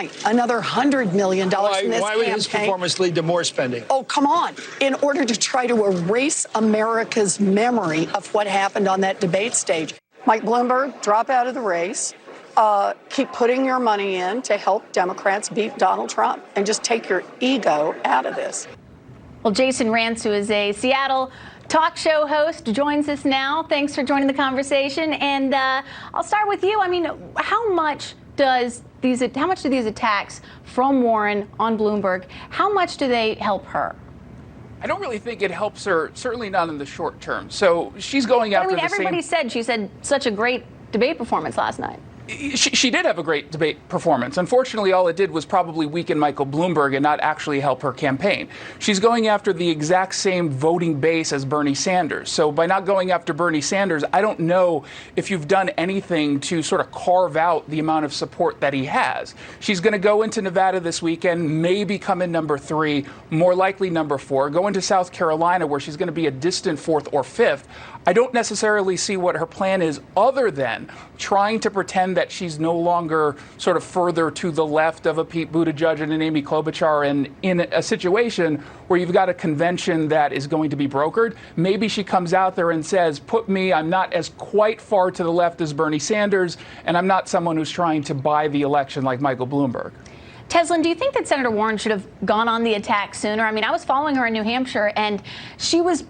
Fine, another $100 million in this why would his performance lead to more spending? Oh, come on. In order to try to erase America's memory of what happened on that debate stage. Mike Bloomberg, drop out of the race. Keep putting your money in to help Democrats beat Donald Trump and just take your ego out of this. Well, Jason Rantz, who is a Seattle talk show host, joins us now. Thanks for joining the conversation. And I'll start with you. I mean, how much do these attacks from Warren on Bloomberg, how much do they help her? I don't really think it helps her, certainly not in the short term. So she's going after the same... Everybody said she said such a great debate performance last night. She did have a great debate performance. Unfortunately, all it did was probably weaken Michael Bloomberg and not actually help her campaign. She's going after the exact same voting base as Bernie Sanders. So by not going after Bernie Sanders, I don't know if you've done anything to sort of carve out the amount of support that he has. She's going to go into Nevada this weekend, maybe come in number 3, more likely number 4, go into South Carolina where she's going to be a distant 4th or 5th. I don't necessarily see what her plan is other than trying to pretend that she's no longer sort of further to the left of a Pete Buttigieg and an Amy Klobuchar, and in a situation where you've got a convention that is going to be brokered. Maybe she comes out there and says, I'm not as quite far to the left as Bernie Sanders, and I'm not someone who's trying to buy the election like Michael Bloomberg. Teslin, do you think that Senator Warren should have gone on the attack sooner? I mean, I was following her in New Hampshire, and she was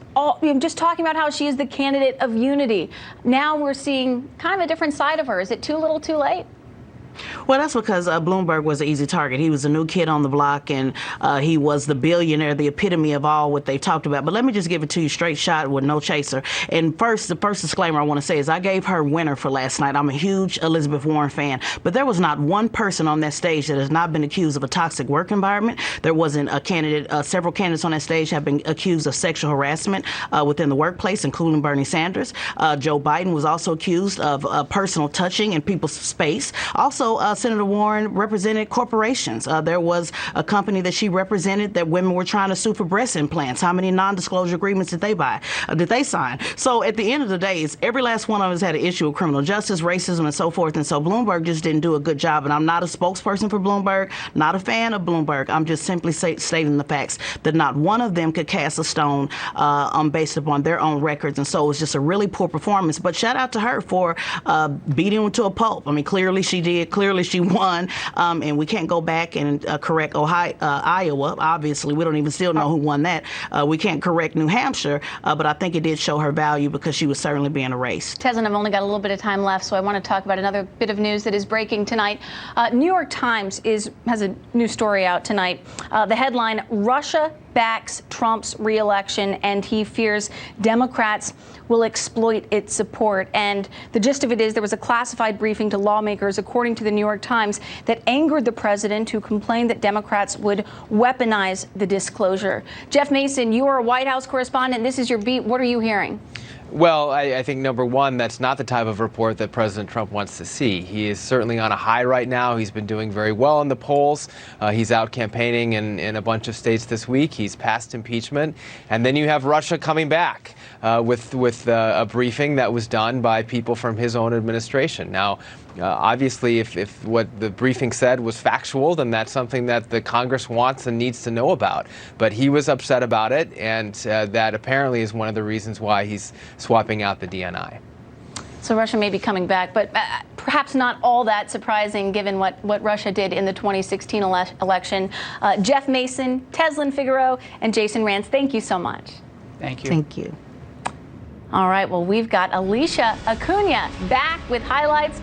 just talking about how she is the candidate of unity. Now we're seeing kind of a different side of her. Is it too little, too late? Well, that's because Bloomberg was an easy target. He was a new kid on the block, and he was the billionaire, the epitome of all what they've talked about. But let me just give it to you straight shot with no chaser. And the first disclaimer I want to say is I gave her winner for last night. I'm a huge Elizabeth Warren fan, but there was not one person on that stage that has not been accused of a toxic work environment. There wasn't a candidate. Several candidates on that stage have been accused of sexual harassment within the workplace, including Bernie Sanders. Joe Biden was also accused of personal touching in people's space. Also, Senator Warren represented corporations. There was a company that she represented that women were trying to sue for breast implants. How many non-disclosure agreements did they sign? So at the end of the day, every last one of us had an issue with criminal justice, racism, and so forth. And so Bloomberg just didn't do a good job. And I'm not a spokesperson for Bloomberg, not a fan of Bloomberg. I'm just simply stating the facts that not one of them could cast a stone based upon their own records. And so it was just a really poor performance. But shout out to her for beating him to a pulp. I mean, clearly she did. Clearly she won, and we can't go back and correct Iowa. Obviously, we don't even still know who won that. We can't correct New Hampshire, but I think it did show her value because she was certainly being erased. Teslin, I've only got a little bit of time left, so I want to talk about another bit of news that is breaking tonight. New York Times has a new story out tonight. The headline, Russia backs Trump's re-election, and he fears Democrats will exploit its support. And the gist of it is there was a classified briefing to lawmakers, according to the New York Times, that angered the president, who complained that Democrats would weaponize the disclosure. Jeff Mason, you are a White House correspondent. This is your beat. What are you hearing? Well, I think, number one, that's not the type of report that President Trump wants to see. He is certainly on a high right now. He's been doing very well in the polls. He's out campaigning in a bunch of states this week. He's passed impeachment. And then you have Russia coming back with a briefing that was done by people from his own administration. Now, obviously, if what the briefing said was factual, then that's something that the Congress wants and needs to know about. But he was upset about it, and that apparently is one of the reasons why he's swapping out the DNI. So Russia may be coming back, but perhaps not all that surprising given what Russia did in the 2016 election. Jeff Mason, Teslin Figaro, and Jason Rantz, thank you so much. Thank you. Thank you. All right, well, we've got Alicia Acuna back with highlights